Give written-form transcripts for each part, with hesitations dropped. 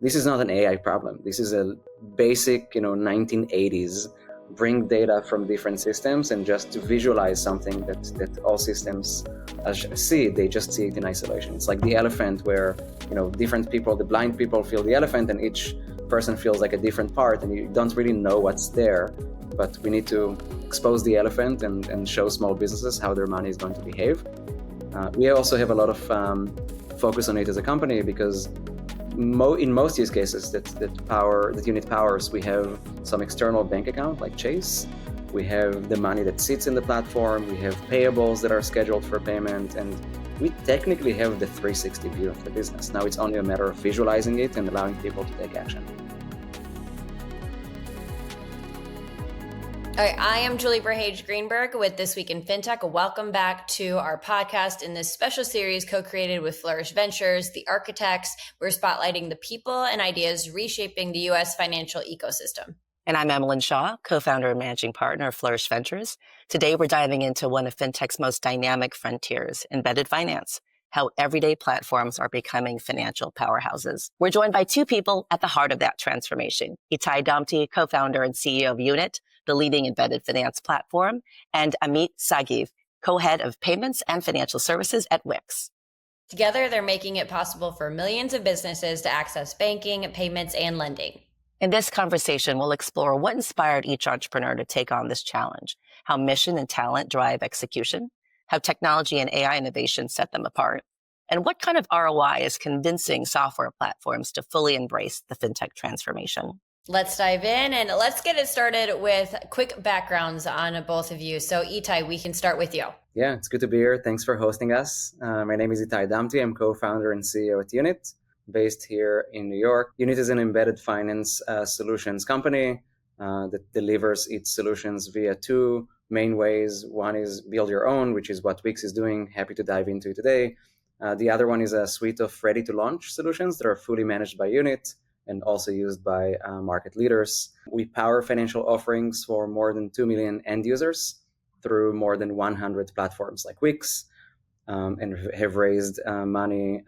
this is not an AI problem. This is a basic, 1980s, bring data from different systems and just to visualize something that all systems see. They just see it in isolation. It's like the elephant where, different people, the blind people feel the elephant and each person feels like a different part and you don't really know what's there. But we need to expose the elephant and show small businesses how their money is going to behave. We also have a lot of focus on it as a company because in most use cases that unit powers, we have some external bank account like Chase. We have the money that sits in the platform. We have payables that are scheduled for payment. And we technically have the 360 view of the business. Now it's only a matter of visualizing it and allowing people to take action. All right, I am Julie VerHage-Greenberg with This Week in Fintech. Welcome back to our podcast in this special series co-created with Flourish Ventures, The Architects. We're spotlighting the people and ideas reshaping the U.S. financial ecosystem. And I'm Emmalyn Shaw, co-founder and managing partner of Flourish Ventures. Today, we're diving into one of Fintech's most dynamic frontiers, embedded finance, how everyday platforms are becoming financial powerhouses. We're joined by two people at the heart of that transformation. Itai Damti, co-founder and CEO of Unit, the leading embedded finance platform, and Amit Sagiv, co-head of payments and financial services at Wix. Together, they're making it possible for millions of businesses to access banking, payments, and lending. In this conversation, we'll explore what inspired each entrepreneur to take on this challenge, how mission and talent drive execution, how technology and AI innovation set them apart, and what kind of ROI is convincing software platforms to fully embrace the fintech transformation. Let's dive in and let's get it started with quick backgrounds on both of you. So Itai, we can start with you. Yeah, it's good to be here. Thanks for hosting us. My name is Itai Damti. I'm co-founder and CEO at Unit, based here in New York. Unit is an embedded finance solutions company that delivers its solutions via two main ways. One is build your own, which is what Wix is doing. Happy to dive into today. The other one is a suite of ready-to-launch solutions that are fully managed by Unit and also used by market leaders. We power financial offerings for more than 2 million end users through more than 100 platforms like Wix, and have raised money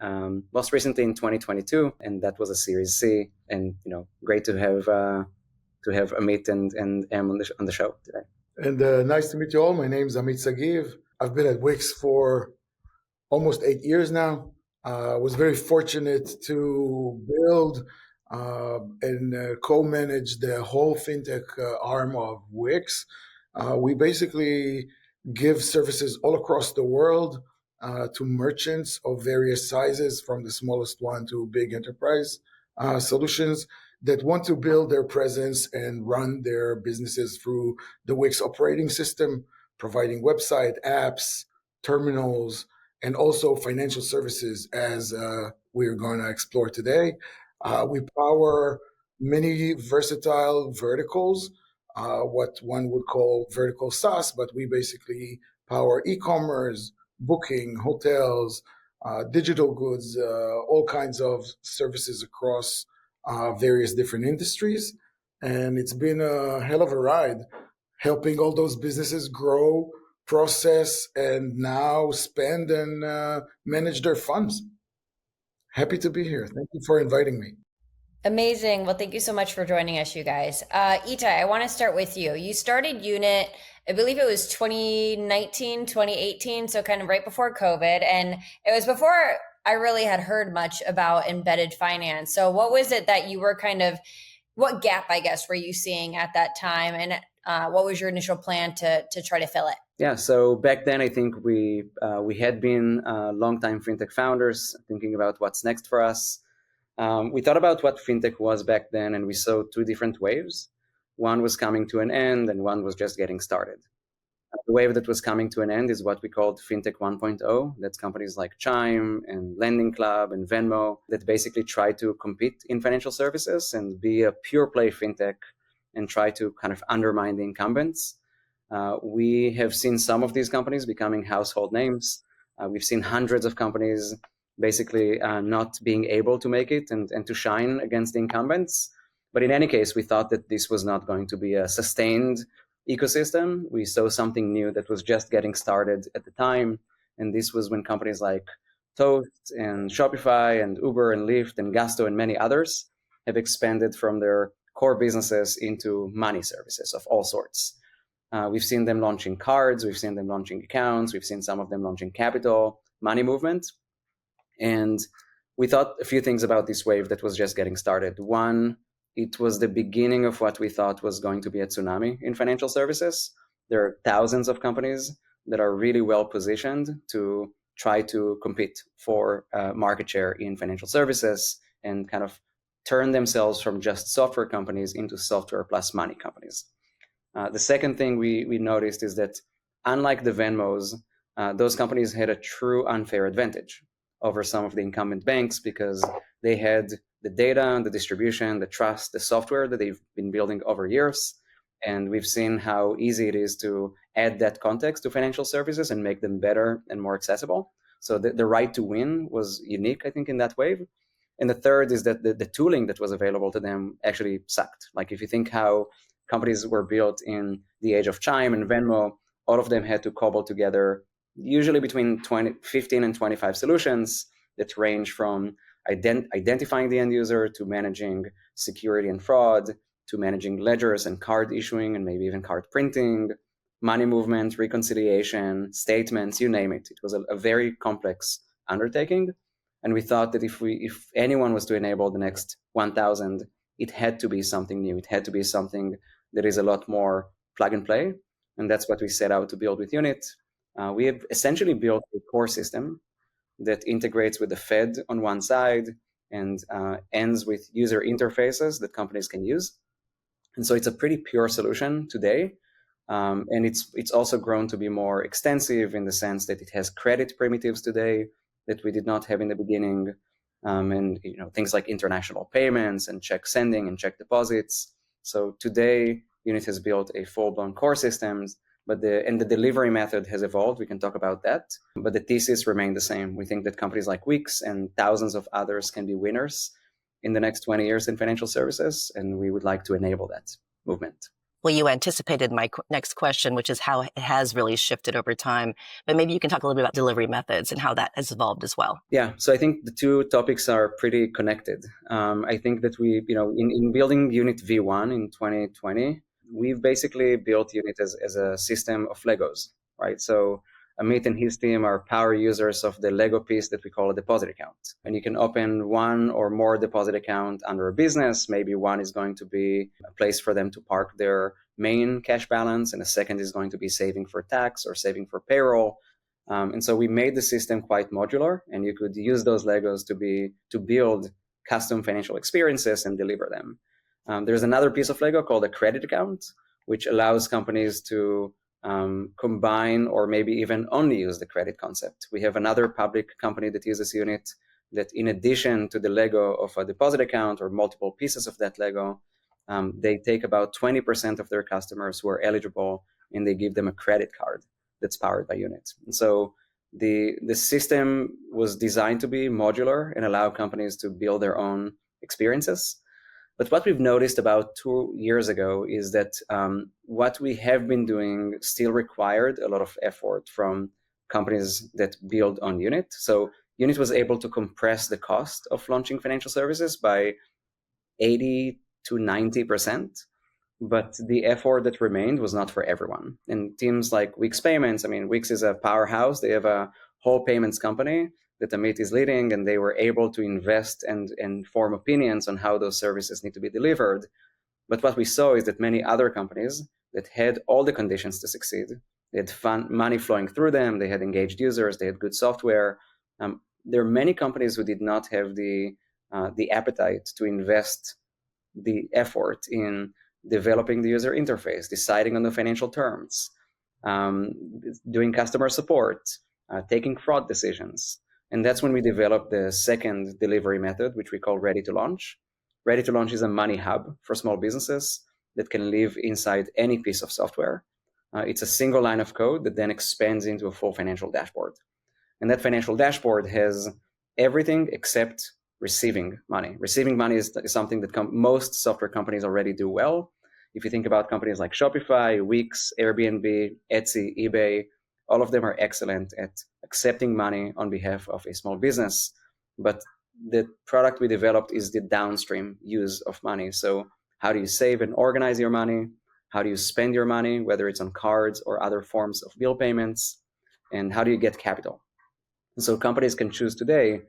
most recently in 2022, and that was a Series C. And great to have Amit and Em on the show today. And nice to meet you all. My name is Amit Sagiv. I've been at Wix for almost 8 years now. I was very fortunate to build and co-manage the whole fintech arm of Wix. We basically give services all across the world to merchants of various sizes, from the smallest one to big enterprise solutions that want to build their presence and run their businesses through the Wix operating system, providing website, apps, terminals, and also financial services, as we're going to explore today. We power many versatile verticals, what one would call vertical SaaS, but we basically power e-commerce, booking, hotels, digital goods, all kinds of services across various different industries. And it's been a hell of a ride, helping all those businesses grow, process, and now spend and manage their funds. Happy to be here. Thank you for inviting me. Amazing. Well, thank you so much for joining us, you guys. Itai, I want to start with you. You started Unit, I believe it was 2019, 2018, so kind of right before COVID. And it was before I really had heard much about embedded finance. So what was it that you were what gap, I guess, were you seeing at that time? And what was your initial plan to try to fill it? Yeah, so back then, I think we had been longtime fintech founders thinking about what's next for us. We thought about what fintech was back then, and we saw two different waves. One was coming to an end, and one was just getting started. The wave that was coming to an end is what we called Fintech 1.0. That's companies like Chime and Lending Club and Venmo that basically try to compete in financial services and be a pure play fintech and try to kind of undermine the incumbents. We have seen some of these companies becoming household names. We've seen hundreds of companies basically not being able to make it and to shine against the incumbents. But in any case, we thought that this was not going to be a sustained ecosystem. We saw something new that was just getting started at the time. And this was when companies like Toast and Shopify and Uber and Lyft and Gusto and many others have expanded from their core businesses into money services of all sorts. We've seen them launching cards, we've seen them launching accounts, we've seen some of them launching capital, money movement. And we thought a few things about this wave that was just getting started. One, it was the beginning of what we thought was going to be a tsunami in financial services. There are thousands of companies that are really well positioned to try to compete for market share in financial services and kind of turn themselves from just software companies into software plus money companies. The second thing we noticed is that unlike the Venmos, those companies had a true unfair advantage over some of the incumbent banks because they had the data, the distribution, the trust, the software that they've been building over years. And we've seen how easy it is to add that context to financial services and make them better and more accessible. So the right to win was unique, I think, in that wave. And the third is that the tooling that was available to them actually sucked. Like if you think how companies were built in the age of Chime and Venmo, all of them had to cobble together usually between 15 and 25 solutions that range from identifying the end user to managing security and fraud, to managing ledgers and card issuing and maybe even card printing, money movement, reconciliation, statements, you name it. It was a very complex undertaking. And we thought that if anyone was to enable the next 1,000, it had to be something new. It had to be something that is a lot more plug and play. And that's what we set out to build with Unit. We have essentially built a core system that integrates with the Fed on one side and ends with user interfaces that companies can use. And so it's a pretty pure solution today. And it's also grown to be more extensive in the sense that it has credit primitives today that we did not have in the beginning. And things like international payments and check sending and check deposits. So today, Unit has built a full-blown core system, but the delivery method has evolved. We can talk about that, but the thesis remained the same. We think that companies like Wix and thousands of others can be winners in the next 20 years in financial services, and we would like to enable that movement. Well, you anticipated my next question, which is how it has really shifted over time. But maybe you can talk a little bit about delivery methods and how that has evolved as well. Yeah, so I think the two topics are pretty connected. I think that we, in building Unit V1 in 2020, we've basically built Unit as a system of Legos, right? So Amit and his team are power users of the Lego piece that we call a deposit account. And you can open one or more deposit account under a business. Maybe one is going to be a place for them to park their main cash balance, and a second is going to be saving for tax or saving for payroll. And so we made the system quite modular, and you could use those Legos to build custom financial experiences and deliver them. There's another piece of Lego called a credit account, which allows companies to combine or maybe even only use the credit concept. We have another public company that uses Unit that, in addition to the Lego of a deposit account or multiple pieces of that Lego, they take about 20% of their customers who are eligible and they give them a credit card that's powered by Unit. And so the system was designed to be modular and allow companies to build their own experiences. But what we've noticed about 2 years ago is that what we have been doing still required a lot of effort from companies that build on Unit. So Unit was able to compress the cost of launching financial services by 80 to 90%. But the effort that remained was not for everyone. And teams like Wix Payments, Wix is a powerhouse. They have a whole payments company that Amit is leading, and they were able to invest and form opinions on how those services need to be delivered. But what we saw is that many other companies that had all the conditions to succeed, they had money flowing through them, they had engaged users, they had good software. There are many companies who did not have the appetite to invest the effort in developing the user interface, deciding on the financial terms, doing customer support, taking fraud decisions. And that's when we developed the second delivery method, which we call Ready to Launch. Ready to Launch is a money hub for small businesses that can live inside any piece of software. It's a single line of code that then expands into a full financial dashboard. And that financial dashboard has everything except receiving money. Receiving money is something that most software companies already do well. If you think about companies like Shopify, Wix, Airbnb, Etsy, eBay, all of them are excellent at accepting money on behalf of a small business. But the product we developed is the downstream use of money. So how do you save and organize your money? How do you spend your money, whether it's on cards or other forms of bill payments? And how do you get capital? And so companies can choose today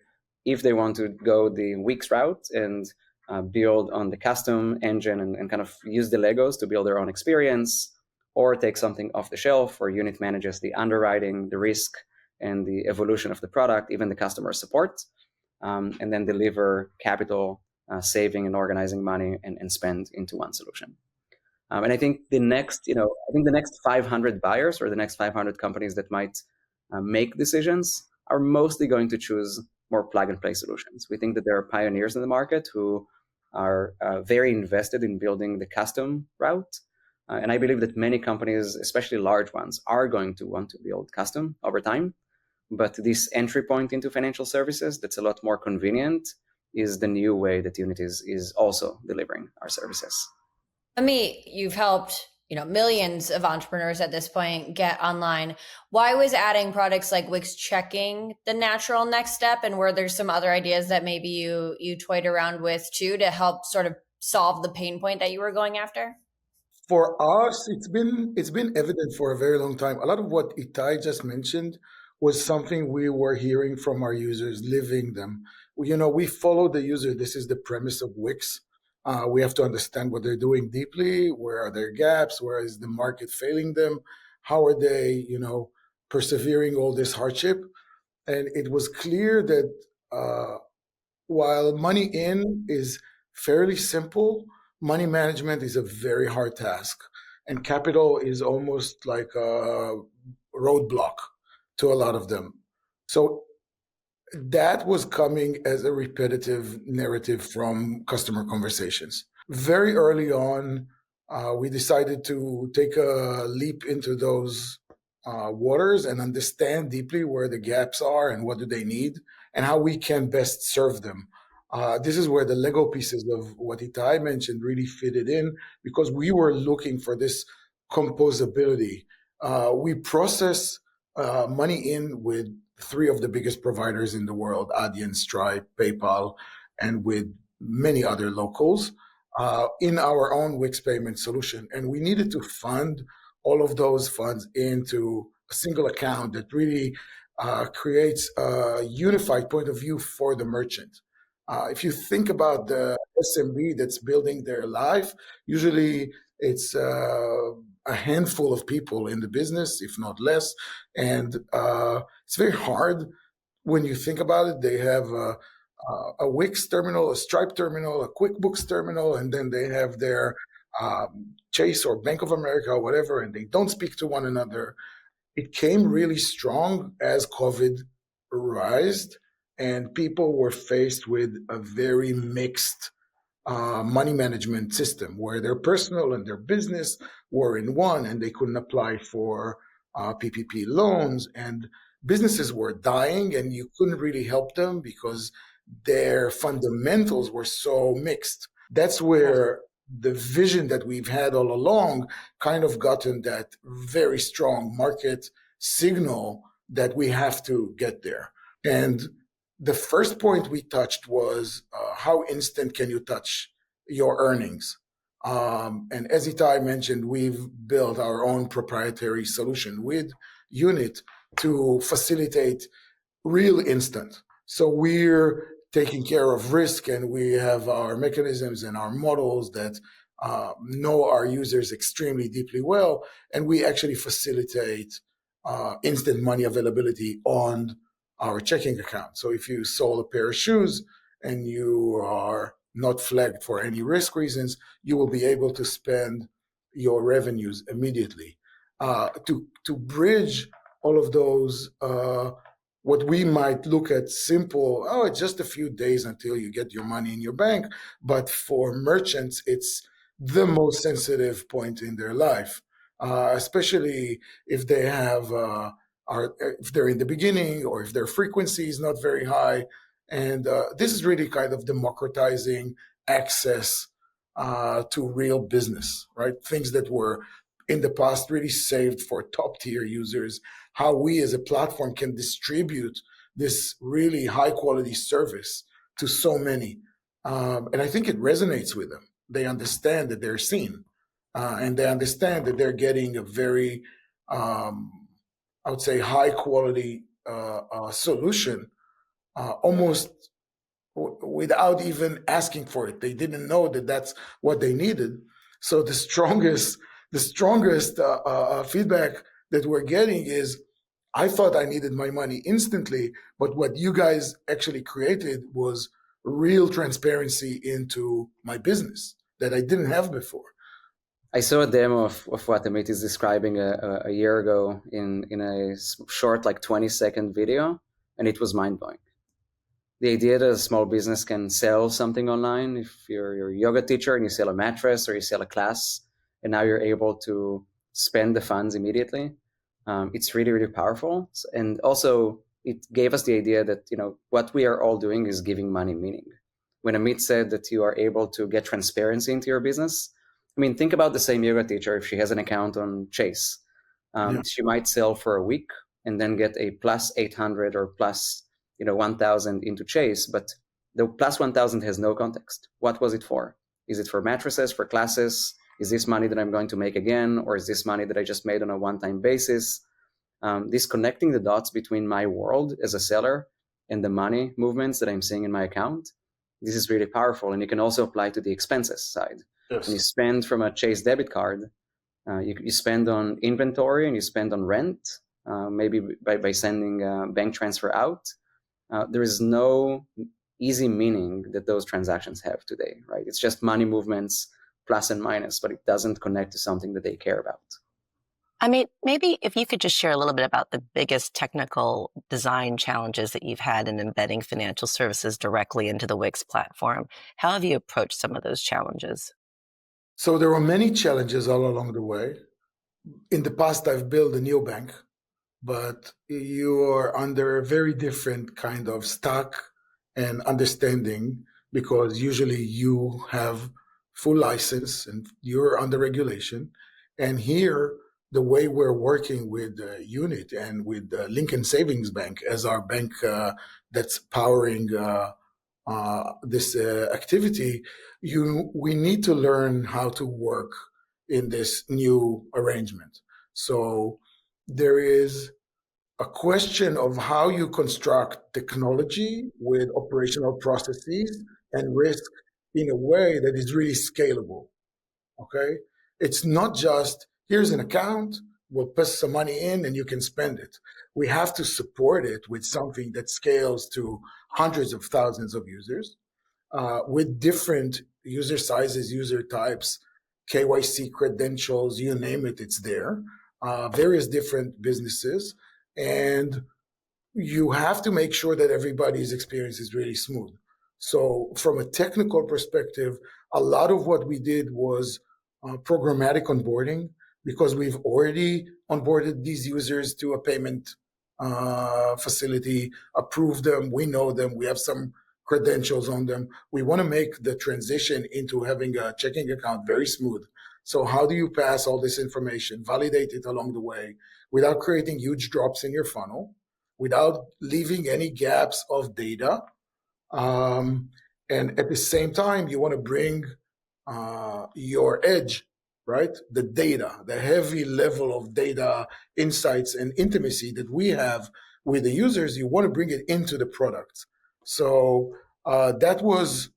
if they want to go the Wix route and build on the custom engine and kind of use the Legos to build their own experience, or take something off the shelf where Unit manages the underwriting, the risk, and the evolution of the product, even the customer support, and then deliver capital, saving and organizing money and spend into one solution. And I think the next 500 buyers or the next 500 companies that might make decisions are mostly going to choose more plug-and-play solutions. We think that there are pioneers in the market who are very invested in building the custom route. And I believe that many companies, especially large ones, are going to want to build custom over time. But this entry point into financial services that's a lot more convenient is the new way that Unit is also delivering our services. Amit, you've helped millions of entrepreneurs at this point get online. Why was adding products like Wix checking the natural next step? And were there some other ideas that maybe you toyed around with too to help sort of solve the pain point that you were going after? For us, it's been evident for a very long time. A lot of what Itai just mentioned was something we were hearing from our users, living them. We follow the user. This is the premise of Wix. We have to understand what they're doing deeply. Where are their gaps? Where is the market failing them? How are they, persevering all this hardship? And it was clear that while money in is fairly simple, money management is a very hard task. And capital is almost like a roadblock to a lot of them. So that was coming as a repetitive narrative from customer conversations. Very early on, we decided to take a leap into those waters and understand deeply where the gaps are and what do they need and how we can best serve them. This is where the Lego pieces of what Itai mentioned really fitted in, because we were looking for this composability. We process money in with three of the biggest providers in the world, Adyen, Stripe, PayPal, and with many other locals in our own Wix payment solution. And we needed to fund all of those funds into a single account that really creates a unified point of view for the merchant. If you think about the SMB that's building their life, usually it's a handful of people in the business, if not less. And it's very hard when you think about it. They have a Wix terminal, a Stripe terminal, a QuickBooks terminal, and then they have their Chase or Bank of America or whatever, and they don't speak to one another. It came really strong as COVID rised, and people were faced with a very mixed money management system where their personal and their business were in one, and they couldn't apply for PPP loans, and businesses were dying, and you couldn't really help them because their fundamentals were so mixed. That's where the vision that we've had all along kind of gotten that very strong market signal that we have to get there. And the first point we touched was how instant can you touch your earnings? And as Itai mentioned, we've built our own proprietary solution with Unit to facilitate real instant. So we're taking care of risk, and we have our mechanisms and our models that know our users extremely deeply well, and we actually facilitate instant money availability on our checking account. So if you sold a pair of shoes and you are not flagged for any risk reasons, you will be able to spend your revenues immediately. To bridge all of those, what we might look at simple, it's just a few days until you get your money in your bank. But for merchants, it's the most sensitive point in their life, especially if they have if they're in the beginning or if their frequency is not very high. And this is really kind of democratizing access to real business, right? Things that were in the past really saved for top tier users, how we as a platform can distribute this really high quality service to so many. And I think it resonates with them. They understand that they're seen, and they understand that they're getting a very, I would say, high quality solution, almost without even asking for it. They didn't know that that's what they needed. So the strongest feedback that we're getting is, I thought I needed my money instantly, but what you guys actually created was real transparency into my business that I didn't have before. I saw a demo of what Amit is describing a year ago in a short, like 20-second video, and it was mind-blowing. The idea that a small business can sell something online, if you're a yoga teacher and you sell a mattress or you sell a class, and now you're able to spend the funds immediately, it's really, really powerful. And also, it gave us the idea that, what we are all doing is giving money meaning. When Amit said that you are able to get transparency into your business, think about the same yoga teacher. If she has an account on Chase, she might sell for a week and then get a plus 800 or plus 1,000 into Chase, but the plus 1,000 has no context. What was it for? Is it for mattresses, for classes? Is this money that I'm going to make again? Or is this money that I just made on a one-time basis? This connecting the dots between my world as a seller and the money movements that I'm seeing in my account, this is really powerful. And you can also apply to the expenses side. Yes. When you spend from a Chase debit card, you spend on inventory and you spend on rent, maybe by sending a bank transfer out. There is no easy meaning that those transactions have today, right? It's just money movements, plus and minus, but it doesn't connect to something that they care about. Amit, maybe if you could just share a little bit about the biggest technical design challenges that you've had in embedding financial services directly into the Wix platform. How have you approached some of those challenges? So there were many challenges all along the way. In the past, I've built a neobank, but you are under a very different kind of stack and understanding, because usually you have full license and you're under regulation. And here, the way we're working with Unit and with Lincoln Savings Bank as our bank that's powering this activity, we need to learn how to work in this new arrangement. So there is a question of how you construct technology with operational processes and risk in a way that is really scalable. Okay? It's not just, here's an account, we'll put some money in and you can spend it. We have to support it with something that scales to hundreds of thousands of users, with different user sizes, user types, KYC credentials, you name it, it's there. Various different businesses. And you have to make sure that everybody's experience is really smooth. So from a technical perspective, a lot of what we did was programmatic onboarding, because we've already onboarded these users to a payment facility, approved them, we know them, we have some credentials on them. We want to make the transition into having a checking account very smooth. So how do you pass all this information, validate it along the way without creating huge drops in your funnel, without leaving any gaps of data? And at the same time, you want to bring your edge, right? The data, the heavy level of data, insights, and intimacy that we have with the users, you want to bring it into the product. So that was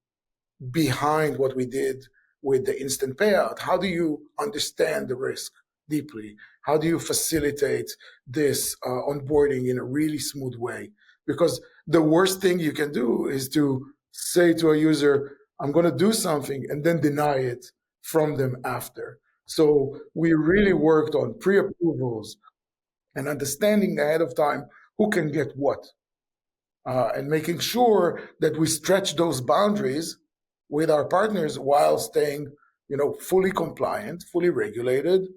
behind what we did with the instant payout. How do you understand the risk deeply? How do you facilitate this onboarding in a really smooth way? Because the worst thing you can do is to say to a user, I'm going to do something, and then deny it from them after. So we really worked on pre-approvals and understanding ahead of time who can get what, and making sure that we stretch those boundaries with our partners while staying, fully compliant, fully regulated,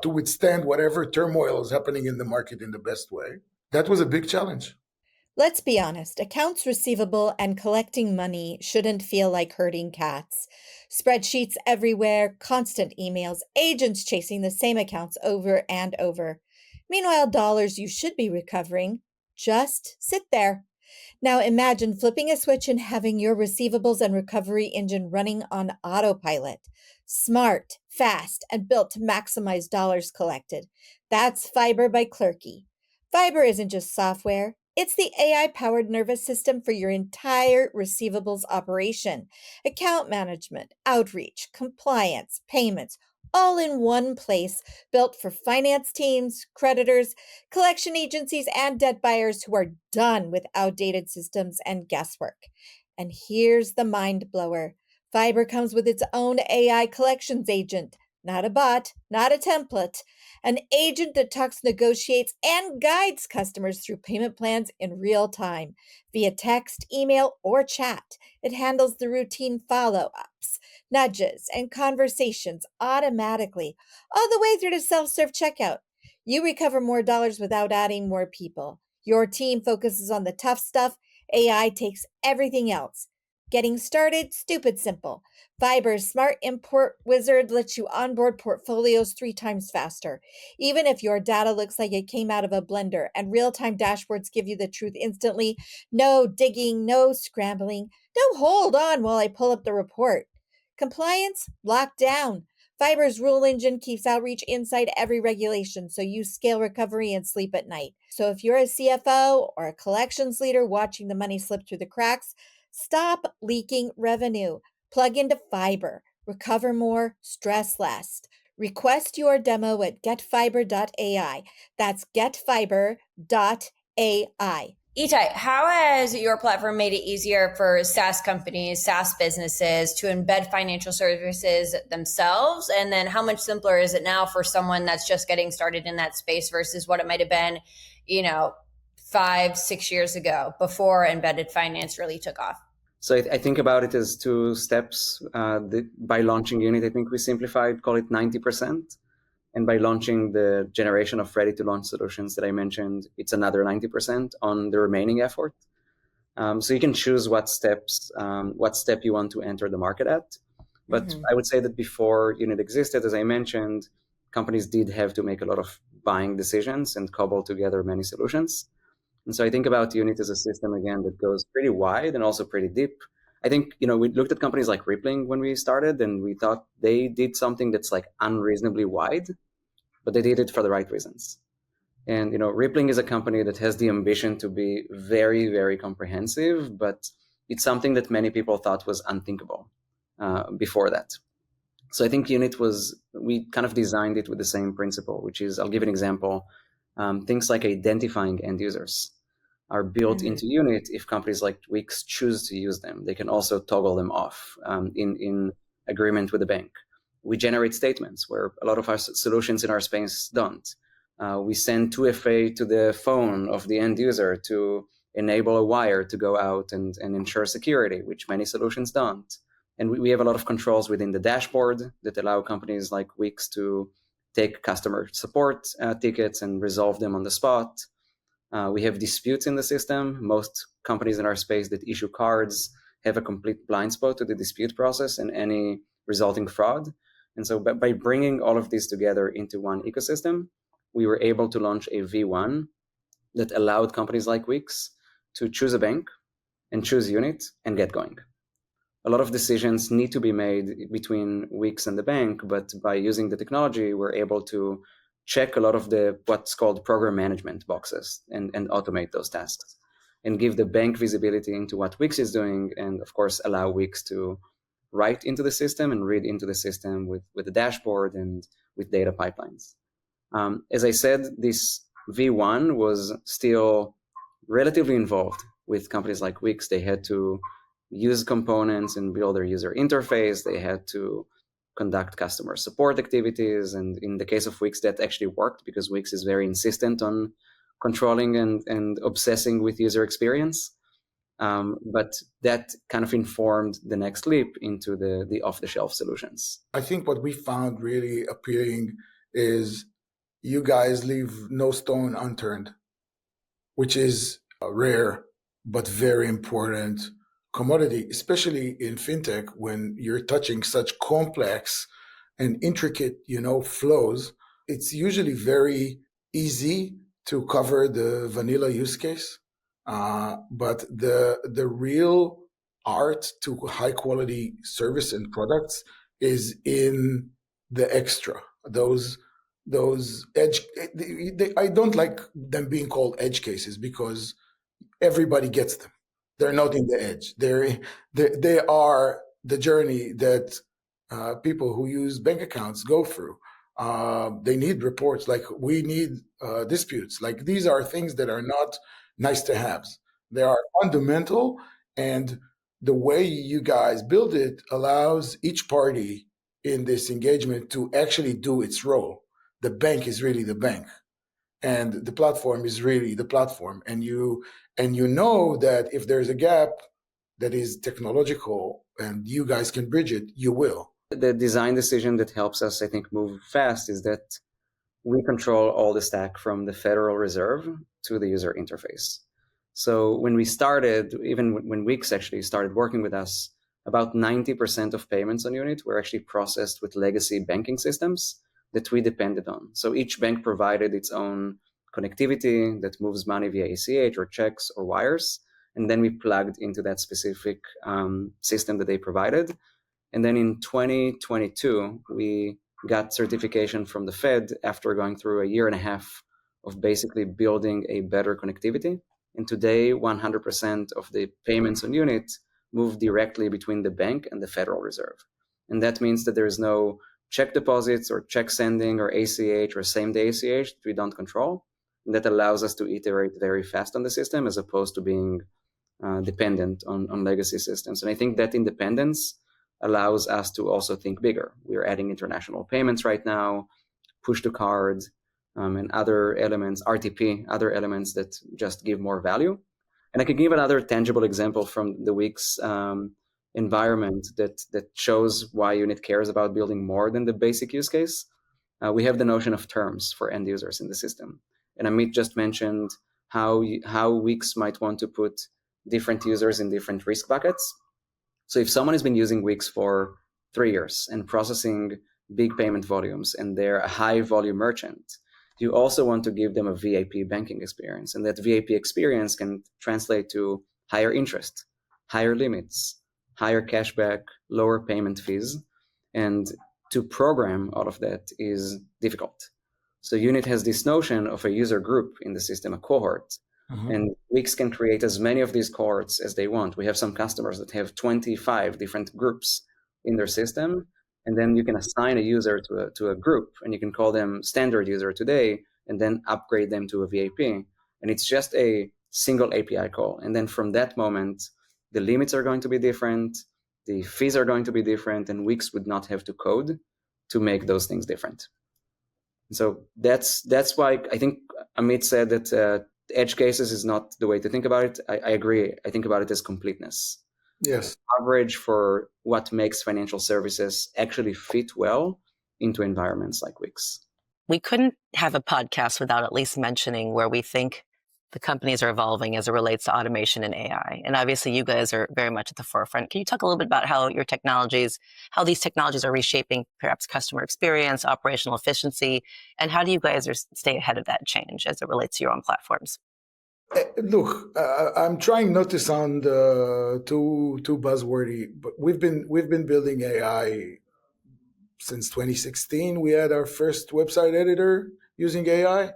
to withstand whatever turmoil is happening in the market in the best way. That was a big challenge. Let's be honest, accounts receivable and collecting money shouldn't feel like herding cats. Spreadsheets everywhere, constant emails, agents chasing the same accounts over and over. Meanwhile, dollars you should be recovering just sit there. Now imagine flipping a switch and having your receivables and recovery engine running on autopilot. Smart, fast, and built to maximize dollars collected. That's Fiber by Clerky. Fiber isn't just software, it's the AI powered nervous system for your entire receivables operation. Account management, outreach, compliance, payments, all in one place, built for finance teams, creditors, collection agencies, and debt buyers who are done with outdated systems and guesswork. And here's the mind blower. Fiber comes with its own AI collections agent, not a bot, not a template, an agent that talks, negotiates, and guides customers through payment plans in real time via text, email, or chat. It handles the routine follow-ups, nudges, and conversations automatically, all the way through to self-serve checkout. You recover more dollars without adding more people. Your team focuses on the tough stuff. AI takes everything else. Getting started, stupid simple. Fiber's smart import wizard lets you onboard portfolios 3 times faster. Even if your data looks like it came out of a blender and real-time dashboards give you the truth instantly, no digging, no scrambling, no hold on while I pull up the report. Compliance? Locked down. Fiber's rule engine keeps outreach inside every regulation, so you scale recovery and sleep at night. So if you're a CFO or a collections leader watching the money slip through the cracks, stop leaking revenue. Plug into Fiber. Recover more, stress less. Request your demo at getfiber.ai. That's getfiber.ai. Itai, how has your platform made it easier for SaaS companies, SaaS businesses to embed financial services themselves? And then how much simpler is it now for someone that's just getting started in that space versus what it might have been, 5-6 years ago before embedded finance really took off? So I think about it as 2 steps. By launching Unit, I think we simplified, call it 90%. And by launching the generation of ready-to-launch solutions that I mentioned, it's another 90% on the remaining effort. So you can choose what step you want to enter the market at. But I would say that before Unit existed, as I mentioned, companies did have to make a lot of buying decisions and cobble together many solutions. And so I think about Unit as a system, again, that goes pretty wide and also pretty deep. I think, we looked at companies like Rippling when we started, and we thought they did something that's like unreasonably wide, but they did it for the right reasons. And, Rippling is a company that has the ambition to be very, very comprehensive, but it's something that many people thought was unthinkable before that. So I think Unit we kind of designed it with the same principle, which is, I'll give an example. Things like identifying end users are built into Unit. If companies like Wix choose to use them, they can also toggle them off in agreement with the bank. We generate statements where a lot of our solutions in our space don't. We send 2FA to the phone of the end user to enable a wire to go out and ensure security, which many solutions don't. And we have a lot of controls within the dashboard that allow companies like Wix to take customer support tickets and resolve them on the spot. We have disputes in the system. Most companies in our space that issue cards have a complete blind spot to the dispute process and any resulting fraud. And so by bringing all of these together into one ecosystem, we were able to launch a V1 that allowed companies like Wix to choose a bank and choose Unit and get going. A lot of decisions need to be made between Wix and the bank, but by using the technology, we're able to check a lot of the what's called program management boxes and automate those tasks and give the bank visibility into what Wix is doing, and of course allow Wix to write into the system and read into the system with the dashboard and with data pipelines. As I said, this V1 was still relatively involved with companies like Wix. They had to use components and build their user interface. They had to conduct customer support activities. And in the case of Wix, that actually worked because Wix is very insistent on controlling and obsessing with user experience. But that kind of informed the next leap into the off-the-shelf solutions. I think what we found really appealing is you guys leave no stone unturned, which is a rare but very important commodity, especially in fintech when you're touching such complex and intricate, flows. It's usually very easy to cover the vanilla use case But the real art to high quality service and products is in the extra. Those edge. I don't like them being called edge cases because everybody gets them. They're not in the edge. They are the journey that people who use bank accounts go through. They need reports, like we need disputes. Like these are things that are not nice to haves. They are fundamental, and the way you guys build it allows each party in this engagement to actually do its role. The bank is really the bank, and the platform is really the platform. And you know that if there's a gap that is technological and you guys can bridge it, you will. The design decision that helps us, I think, move fast is that we control all the stack from the Federal Reserve to the user interface. So when we started, even when Wix actually started working with us, about 90% of payments on Unit were actually processed with legacy banking systems that we depended on. So each bank provided its own connectivity that moves money via ACH or checks or wires. And then we plugged into that specific system that they provided. And then in 2022, we got certification from the Fed after going through a year and a half of basically building a better connectivity. And today, 100% of the payments on Unit move directly between the bank and the Federal Reserve. And that means that there is no check deposits or check sending or ACH or same-day ACH that we don't control. And that allows us to iterate very fast on the system as opposed to being dependent on legacy systems. And I think that independence allows us to also think bigger. We're adding international payments right now, push to card, and other elements, RTP, other elements that just give more value. And I can give another tangible example from the Wix environment that shows why Unit cares about building more than the basic use case. We have the notion of terms for end users in the system. And Amit just mentioned how Wix might want to put different users in different risk buckets. So if someone has been using Wix for 3 years and processing big payment volumes and they're a high volume merchant, you also want to give them a VIP banking experience. And that VIP experience can translate to higher interest, higher limits, higher cashback, lower payment fees. And to program all of that is difficult. So Unit has this notion of a user group in the system, a cohort. And Wix can create as many of these cohorts as they want. We have some customers that have 25 different groups in their system. And then you can assign a user to a group, and you can call them standard user today, and then upgrade them to a VIP. And it's just a single API call. And then from that moment, the limits are going to be different, the fees are going to be different, and Wix would not have to code to make those things different. And so that's why I think Amit said that edge cases is not the way to think about it. I agree. I think about it as completeness. Yes. Coverage for what makes financial services actually fit well into environments like Wix. We couldn't have a podcast without at least mentioning where we think the companies are evolving as it relates to automation and AI. And obviously you guys are very much at the forefront. Can you talk a little bit about how these technologies are reshaping perhaps customer experience, operational efficiency, and how do you guys stay ahead of that change as it relates to your own platforms? Look, I'm trying not to sound too buzzwordy, but we've been building AI since 2016. We had our first website editor using AI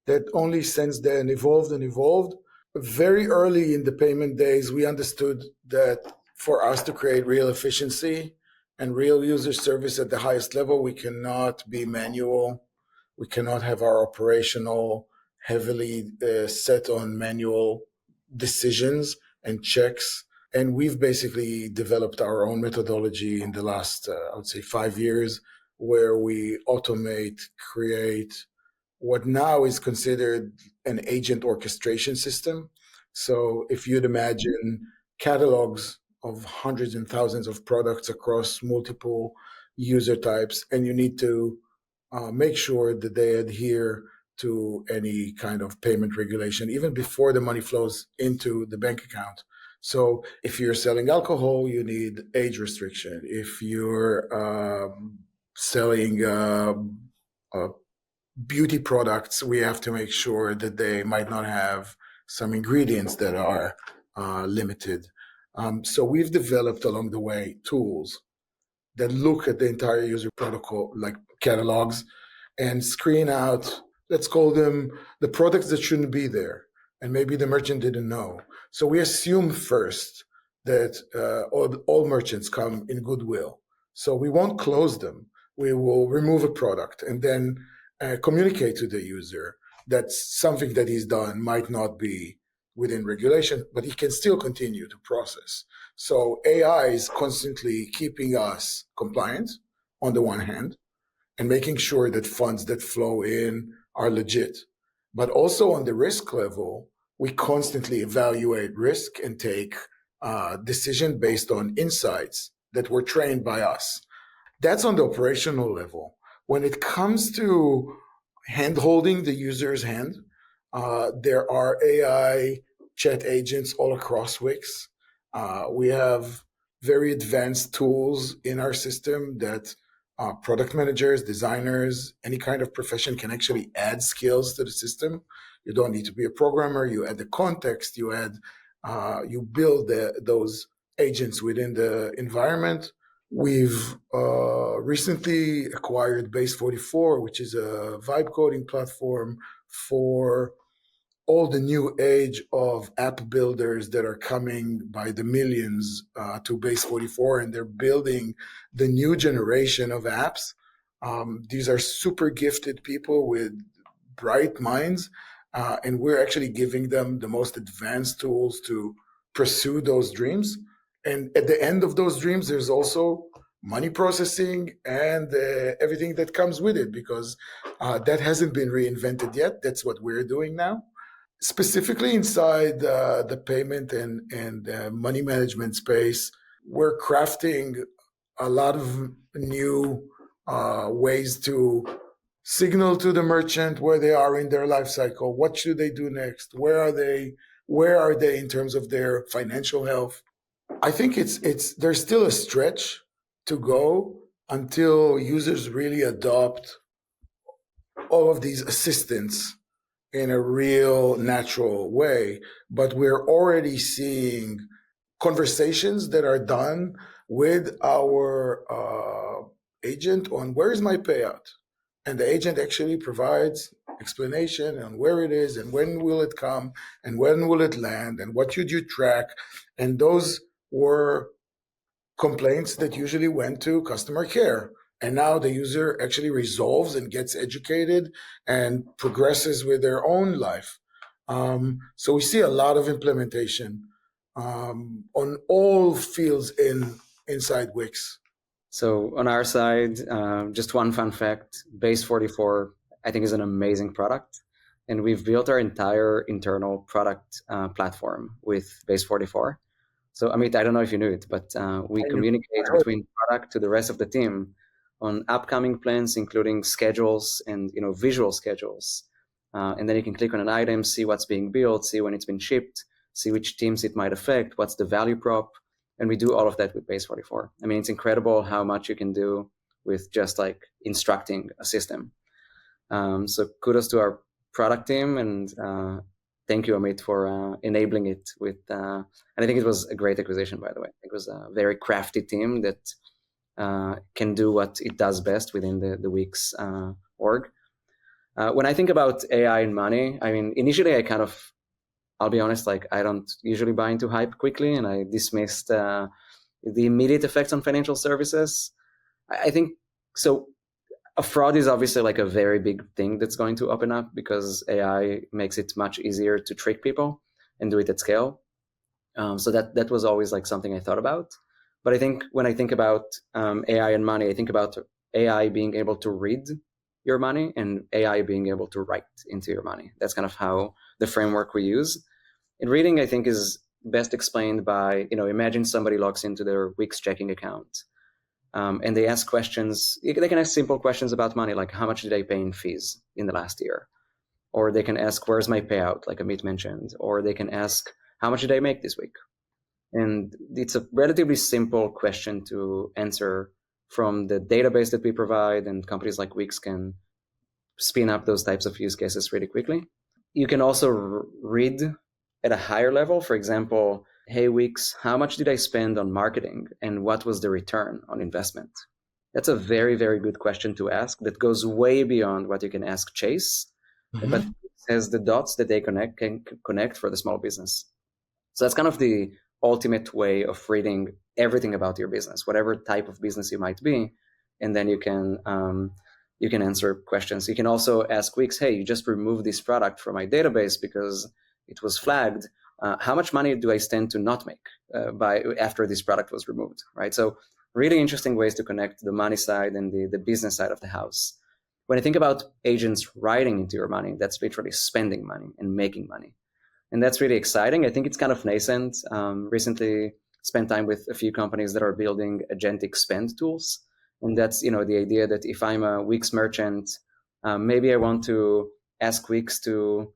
that only since then evolved and evolved. Very early in the payment days, we understood that for us to create real efficiency and real user service at the highest level, we cannot be manual. We cannot have our operational heavily set on manual decisions and checks. And we've basically developed our own methodology in the last, I would say, 5 years, where we automate, create what now is considered an agent orchestration system. So if you'd imagine catalogs of hundreds and thousands of products across multiple user types, and you need to make sure that they adhere to any kind of payment regulation, even before the money flows into the bank account. So if you're selling alcohol, you need age restriction. If you're selling beauty products, we have to make sure that they might not have some ingredients that are limited. So we've developed along the way tools that look at the entire user protocol, like catalogs, and screen out, let's call them the products that shouldn't be there. And maybe the merchant didn't know. So we assume first that all merchants come in goodwill. So we won't close them. We will remove a product and then communicate to the user that something that he's done might not be within regulation, but he can still continue to process. So AI is constantly keeping us compliant on the one hand, and making sure that funds that flow in are legit. But also on the risk level, we constantly evaluate risk and take decision based on insights that were trained by us. That's on the operational level. When it comes to hand-holding the user's hand, there are AI chat agents all across Wix. We have very advanced tools in our system that product managers, designers, any kind of profession can actually add skills to the system. You don't need to be a programmer. You add the context. You build those agents within the environment. We've recently acquired Base44, which is a vibe coding platform for all the new age of app builders that are coming by the millions to Base44, and they're building the new generation of apps. These are super gifted people with bright minds, and we're actually giving them the most advanced tools to pursue those dreams. And at the end of those dreams, there's also money processing and everything that comes with it, because that hasn't been reinvented yet. That's what we're doing now. Specifically inside the payment and money management space, we're crafting a lot of new ways to signal to the merchant where they are in their life cycle. What should they do next? Where are they? Where are they in terms of their financial health? I think there's still a stretch to go until users really adopt all of these assistants in a real natural way. But we're already seeing conversations that are done with our agent on where is my payout. And the agent actually provides explanation on where it is and when will it come and when will it land and what should you track. And those were complaints that usually went to customer care. And now the user actually resolves and gets educated and progresses with their own life. So we see a lot of implementation on all fields inside Wix. So on our side, just one fun fact, Base44, I think, is an amazing product. And we've built our entire internal product platform with Base44. So Amit, I don't know if you knew it, but we communicate between product to the rest of the team on upcoming plans, including schedules and visual schedules. And then you can click on an item, see what's being built, see when it's been shipped, see which teams it might affect, what's the value prop. And we do all of that with Base44. I mean, it's incredible how much you can do with just like instructing a system. So kudos to our product team, and thank you, Amit, for enabling it with, and I think it was a great acquisition, by the way. It was a very crafty team that can do what it does best within the Wix org. When I think about AI and money, I mean, initially I'll be honest, like I don't usually buy into hype quickly, and I dismissed the immediate effects on financial services. I think so. A fraud is obviously like a very big thing that's going to open up because AI makes it much easier to trick people and do it at scale. So that was always like something I thought about. But I think when I think about AI and money, I think about AI being able to read your money and AI being able to write into your money. That's kind of how the framework we use. And reading, I think, is best explained by, imagine somebody logs into their Wix checking account and they ask questions. They can ask simple questions about money, like how much did I pay in fees in the last year? Or they can ask, where's my payout, like Amit mentioned? Or they can ask, how much did I make this week? And it's a relatively simple question to answer from the database that we provide, and companies like Wix can spin up those types of use cases really quickly. You can also read at a higher level. For example, hey, Wix, how much did I spend on marketing and what was the return on investment? That's a very, very good question to ask that goes way beyond what you can ask Chase, but has the dots that they can connect for the small business. So that's kind of the ultimate way of reading everything about your business, whatever type of business you might be, and then you can answer questions. You can also ask Wix, hey, you just removed this product from my database because it was flagged. How much money do I stand to not make after this product was removed, right? So really interesting ways to connect the money side and the business side of the house. When I think about agents writing into your money, that's literally spending money and making money. And that's really exciting. I think it's kind of nascent. Recently spent time with a few companies that are building agentic spend tools. And that's, the idea that if I'm a Wix merchant, maybe I want to ask Wix to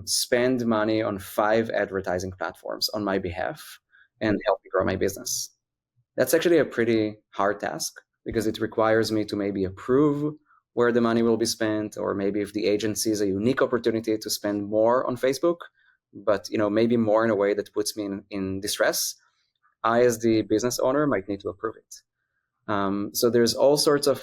spend money on 5 advertising platforms on my behalf and help me grow my business. That's actually a pretty hard task because it requires me to maybe approve where the money will be spent, or maybe if the agent sees a unique opportunity to spend more on Facebook, but maybe more in a way that puts me in distress, I as the business owner might need to approve it. So there's all sorts of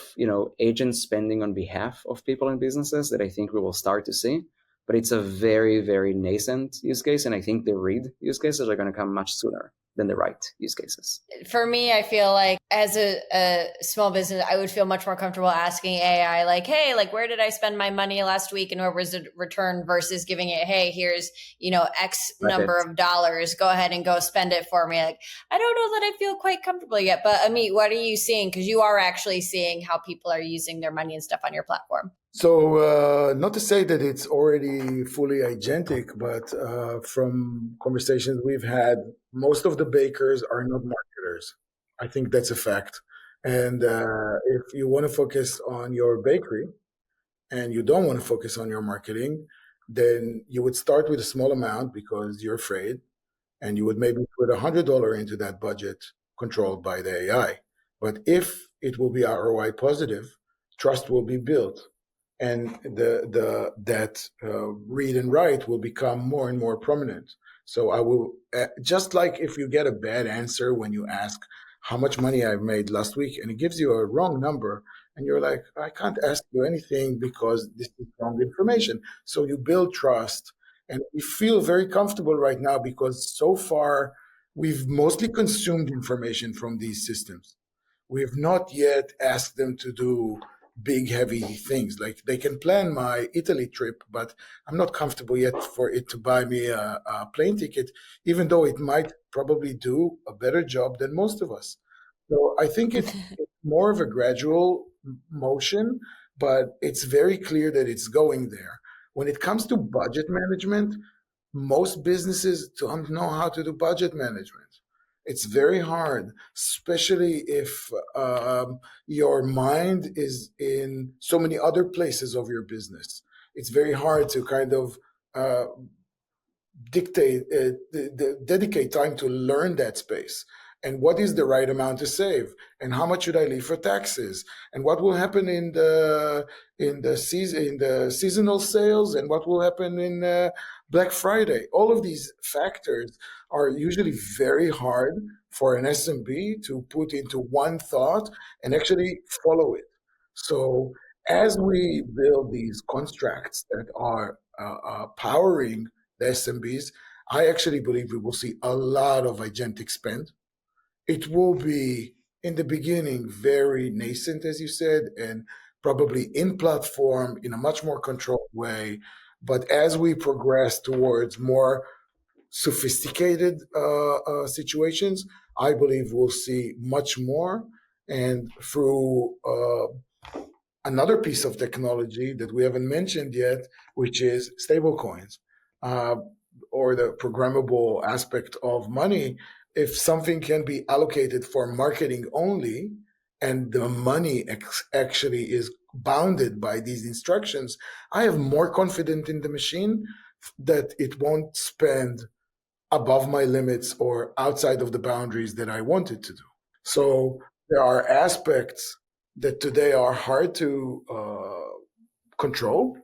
agents spending on behalf of people and businesses that I think we will start to see, but it's a very, very nascent use case, and I think the read use cases are going to come much sooner than the right use cases. For me, I feel like as a small business, I would feel much more comfortable asking AI, like, hey, like, where did I spend my money last week and what was the return, versus giving it, hey, here's, X number of dollars, go ahead and go spend it for me. Like, I don't know that I feel quite comfortable yet, but Amit, what are you seeing? Because you are actually seeing how people are using their money and stuff on your platform. So not to say that it's already fully agentic, but from conversations we've had, most of the bakers are not marketers. I think that's a fact. And if you want to focus on your bakery and you don't want to focus on your marketing, then you would start with a small amount because you're afraid, and you would maybe put $100 into that budget controlled by the AI. But if it will be ROI positive, trust will be built. And that read and write will become more and more prominent. So I will, just like if you get a bad answer when you ask how much money I've made last week, and it gives you a wrong number, and you're like, I can't ask you anything because this is wrong information. So you build trust, and we feel very comfortable right now because so far we've mostly consumed information from these systems. We have not yet asked them to do big, heavy things. Like, they can plan my Italy trip, but I'm not comfortable yet for it to buy me a plane ticket, even though it might probably do a better job than most of us. So I think it's more of a gradual motion, but it's very clear that it's going there. When it comes to budget management, most businesses don't know how to do budget management. It's very hard, especially if your mind is in so many other places of your business. It's very hard to kind of dedicate time to learn that space. And what is the right amount to save? And how much should I leave for taxes? And what will happen in the seasonal sales? And what will happen in Black Friday? All of these factors are usually very hard for an SMB to put into one thought and actually follow it. So as we build these constructs that are powering the SMBs, I actually believe we will see a lot of agentic spend. It will be, in the beginning, very nascent, as you said, and probably in platform in a much more controlled way. But as we progress towards more sophisticated situations, I believe we'll see much more. And through another piece of technology that we haven't mentioned yet, which is stablecoins, or the programmable aspect of money. If something can be allocated for marketing only, and the money actually is bounded by these instructions, I have more confidence in the machine that it won't spend above my limits or outside of the boundaries that I want it to do. So there are aspects that today are hard to control,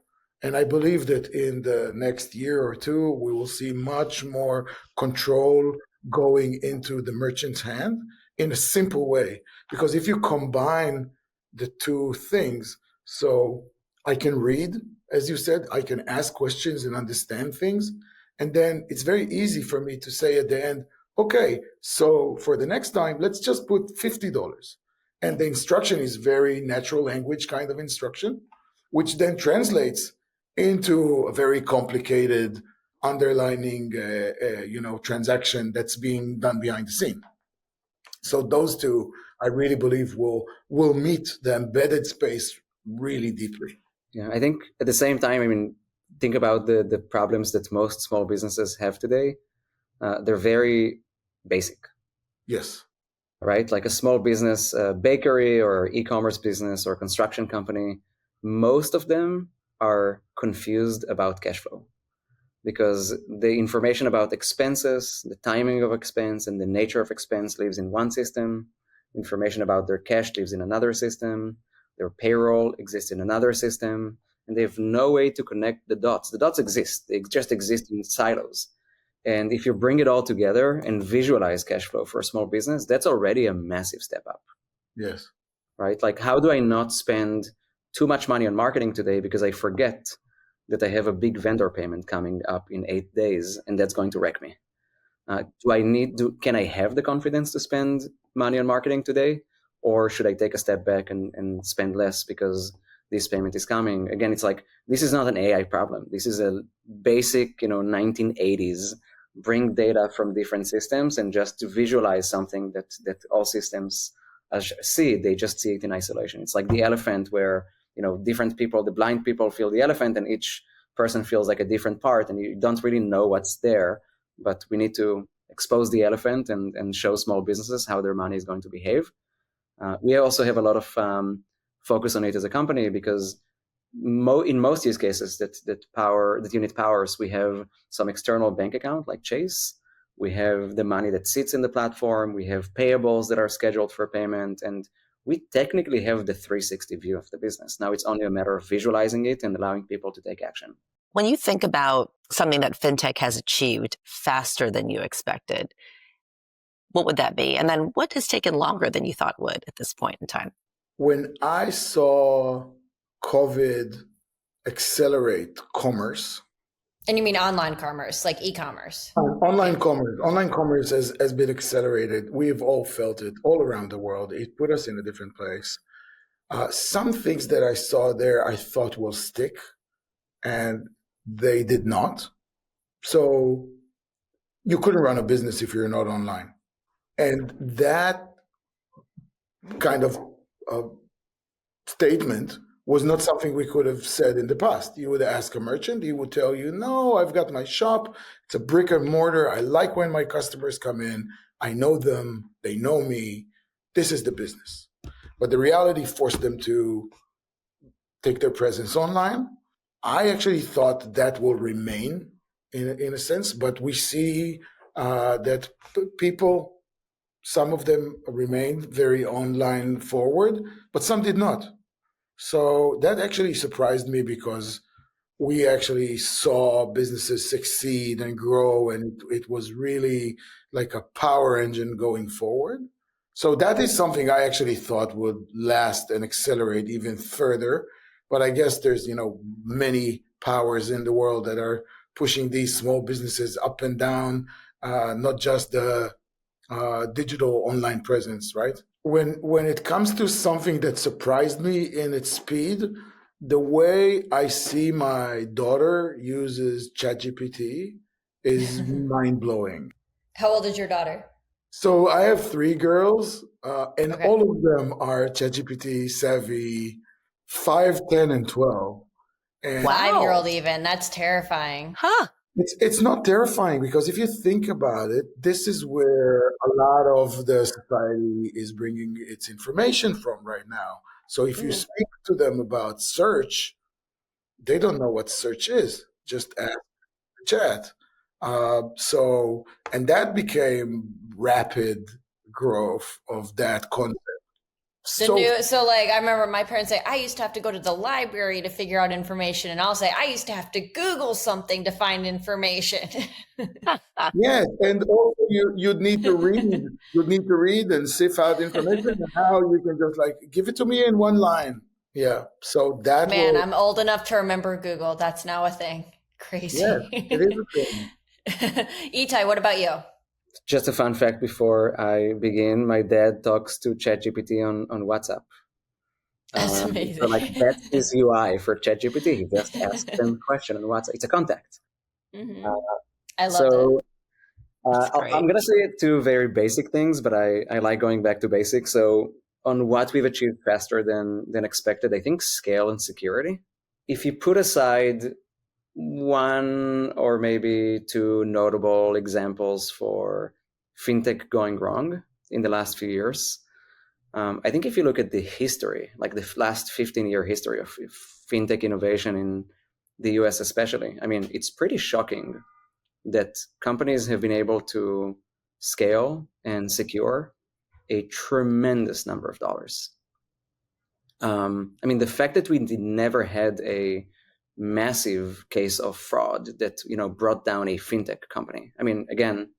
And I believe that in the next year or two, we will see much more control going into the merchant's hand in a simple way. Because if you combine the two things, so I can read, as you said, I can ask questions and understand things. And then it's very easy for me to say at the end, okay, so for the next time, let's just put $50. And the instruction is very natural language kind of instruction, which then translates into a very complicated underlining, transaction that's being done behind the scene. So those two, I really believe, will meet the embedded space really deeply. Yeah, I think at the same time, I mean, think about the problems that most small businesses have today. They're very basic. Yes. Right? Like a small business, bakery or e-commerce business or construction company, most of them are confused about cash flow because the information about expenses, the timing of expense, and the nature of expense lives in one system. Information about their cash lives in another system. Their payroll exists in another system, and they have no way to connect the dots. The dots exist. They just exist in silos. And if you bring it all together and visualize cash flow for a small business, that's already a massive step up. Yes. Right? Like, how do I not spend too much money on marketing today because I forget that I have a big vendor payment coming up in 8 days and that's going to wreck me? Can I have the confidence to spend money on marketing today? Or should I take a step back and spend less because this payment is coming? Again, it's like, this is not an AI problem. This is a basic, 1980s, bring data from different systems and just to visualize something that all systems see. They just see it in isolation. It's like the elephant where, different people, the blind people feel the elephant and each person feels like a different part and you don't really know what's there. But we need to expose the elephant and show small businesses how their money is going to behave. We also have a lot of focus on it as a company because in most use cases that unit powers, we have some external bank account like Chase. We have the money that sits in the platform. We have payables that are scheduled for payment. And we technically have the 360 view of the business. Now it's only a matter of visualizing it and allowing people to take action. When you think about something that fintech has achieved faster than you expected, what would that be? And then what has taken longer than you thought would at this point in time? When I saw COVID accelerate commerce. And you mean online commerce, like e-commerce? Online commerce has been accelerated. We've all felt it all around the world. It put us in a different place. Some things that I saw there I thought will stick, and they did not. So you couldn't run a business if you're not online. And that kind of statement was not something we could have said in the past. You would ask a merchant, he would tell you, no, I've got my shop. It's a brick and mortar. I like when my customers come in. I know them. They know me. This is the business. But the reality forced them to take their presence online. I actually thought that will remain in a sense, but we see that people, some of them remained very online forward, but some did not. So that actually surprised me because we actually saw businesses succeed and grow, and it was really like a power engine going forward. So that is something I actually thought would last and accelerate even further. But I guess there's, many powers in the world that are pushing these small businesses up and down, not just the digital online presence, right? When it comes to something that surprised me in its speed, the way I see my daughter uses ChatGPT is mind-blowing. How old is your daughter? So I have 3 girls, and Okay. all of them are ChatGPT savvy, 5, 10, and 12. And Wow. 5-year-old even. That's terrifying. Huh. It's not terrifying because if you think about it, this is where a lot of the society is bringing its information from right now. So if you speak to them about search, they don't know what search is. Just ask the chat. And that became rapid growth of that concept. So like I remember my parents say, I used to have to go to the library to figure out information. And I'll say, I used to have to Google something to find information. yes, and also you'd need to read. You'd need to read and sift out information. And now you can just like give it to me in one line. Yeah. So that Man, I'm old enough to remember Google. That's now a thing. Crazy. Yes, it is a thing. Itai, what about you? Just a fun fact before I begin, my dad talks to ChatGPT on WhatsApp. That's amazing. So like that's his UI for ChatGPT. He just asks them a question on WhatsApp. It's a contact. Mm-hmm. I love it. I'm going to say two very basic things, but I like going back to basics. So on what we've achieved faster than expected, I think scale and security. If you put aside one or maybe two notable examples for fintech going wrong in the last few years, I think if you look at the history, like the last 15-year history of fintech innovation in the US especially, I mean, it's pretty shocking that companies have been able to scale and secure a tremendous number of dollars. I mean, the fact that we never had a massive case of fraud that brought down a fintech company. I mean, again,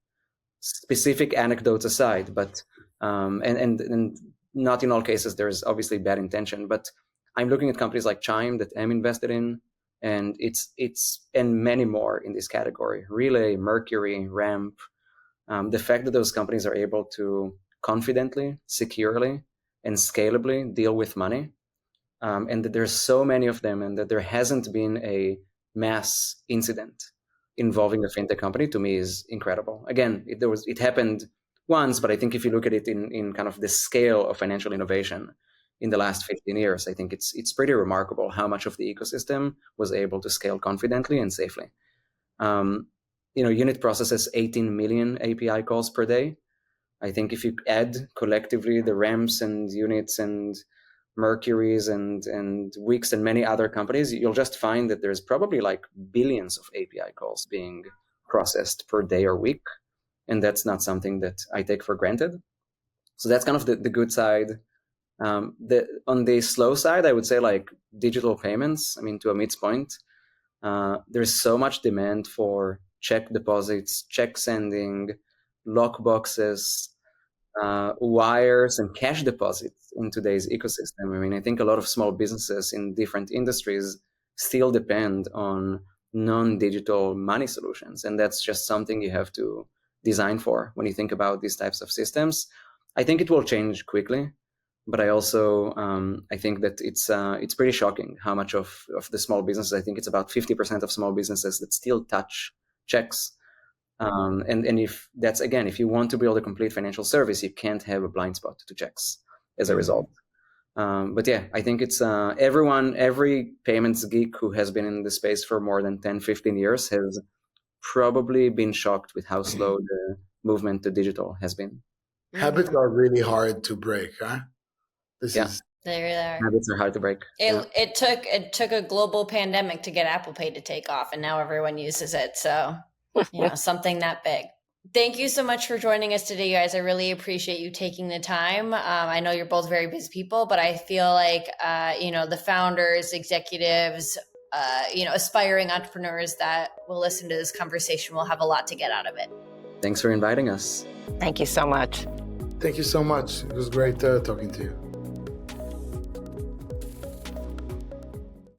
specific anecdotes aside, but and not in all cases there's obviously bad intention. But I'm looking at companies like Chime that I'm invested in, and it's and many more in this category. Relay, Mercury, Ramp. The fact that those companies are able to confidently, securely, and scalably deal with money. And that there's so many of them, and that there hasn't been a mass incident involving a fintech company, to me is incredible. Again, it happened once, but I think if you look at it in kind of the scale of financial innovation in the last 15 years, I think it's pretty remarkable how much of the ecosystem was able to scale confidently and safely. Unit processes 18 million API calls per day. I think if you add collectively the Ramps and Units and Mercuries and Wix and many other companies, you'll just find that there's probably like billions of API calls being processed per day or week. And that's not something that I take for granted. So that's kind of the good side. On the slow side, I would say like digital payments. I mean, to Amit's point, there's so much demand for check deposits, check sending, lock boxes, wires and cash deposits in today's ecosystem. I mean, I think a lot of small businesses in different industries still depend on non-digital money solutions. And that's just something you have to design for when you think about these types of systems. I think it will change quickly, but I also I think that it's pretty shocking how much of the small businesses, I think it's about 50% of small businesses that still touch checks. And if that's, again, if you want to build a complete financial service, you can't have a blind spot to checks as a result. But yeah, I think it's every payments geek who has been in the space for more than 10, 15 years has probably been shocked with how slow the movement to digital has been. Habits are really hard to break, huh? They really are. Habits are hard to break. It took a global pandemic to get Apple Pay to take off, and now everyone uses it. So, something that big. Thank you so much for joining us today, you guys. I really appreciate you taking the time. I know you're both very busy people, but I feel like, the founders, executives, aspiring entrepreneurs that will listen to this conversation will have a lot to get out of it. Thanks for inviting us. Thank you so much. Thank you so much. It was great talking to you.